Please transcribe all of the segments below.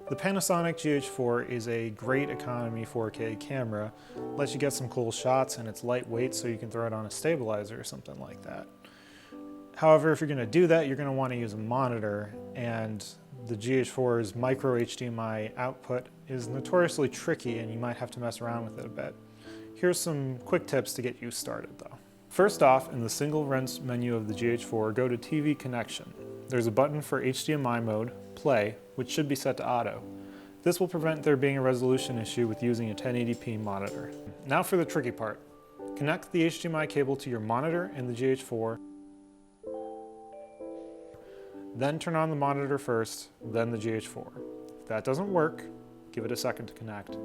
The Panasonic GH4 is a great economy 4K camera. Lets you get some cool shots and it's lightweight so you can throw it on a stabilizer or something like that. However, if you're going to do that, you're going to want to use a monitor, and the GH4's micro HDMI output is notoriously tricky and you might have to mess around with it a bit. Here's some quick tips to get you started though. First off, in the single rinse menu of the GH4, go to TV connection. There's a button for HDMI mode, play, which should be set to auto. This will prevent there being a resolution issue with using a 1080p monitor. Now for the tricky part. Connect the HDMI cable to your monitor and the GH4. Then turn on the monitor first, then the GH4. If that doesn't work, give it a second to connect.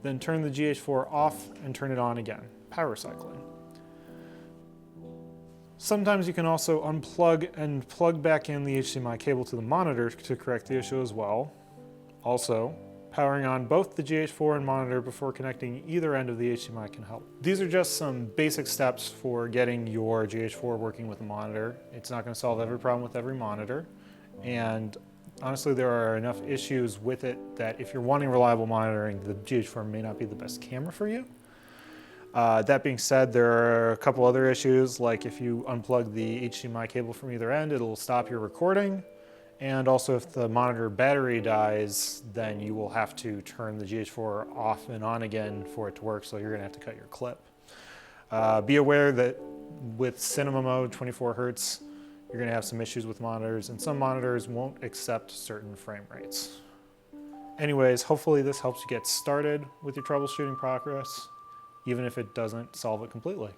Then turn the GH4 off and turn it on again, power cycling. Sometimes you can also unplug and plug back in the HDMI cable to the monitor to correct the issue as well. Also, powering on both the GH4 and monitor before connecting either end of the HDMI can help. These are just some basic steps for getting your GH4 working with a monitor. It's not going to solve every problem with every monitor, and honestly there are enough issues with it that if you're wanting reliable monitoring, the GH4 may not be the best camera for you. That being said, there are a couple other issues, like if you unplug the HDMI cable from either end, it'll stop your recording. And also if the monitor battery dies, then you will have to turn the GH4 off and on again for it to work, so you're gonna have to cut your clip. Be aware that with cinema mode, 24 Hertz, you're gonna have some issues with monitors, and some monitors won't accept certain frame rates. Anyways, hopefully this helps you get started with your troubleshooting progress, even if it doesn't solve it completely.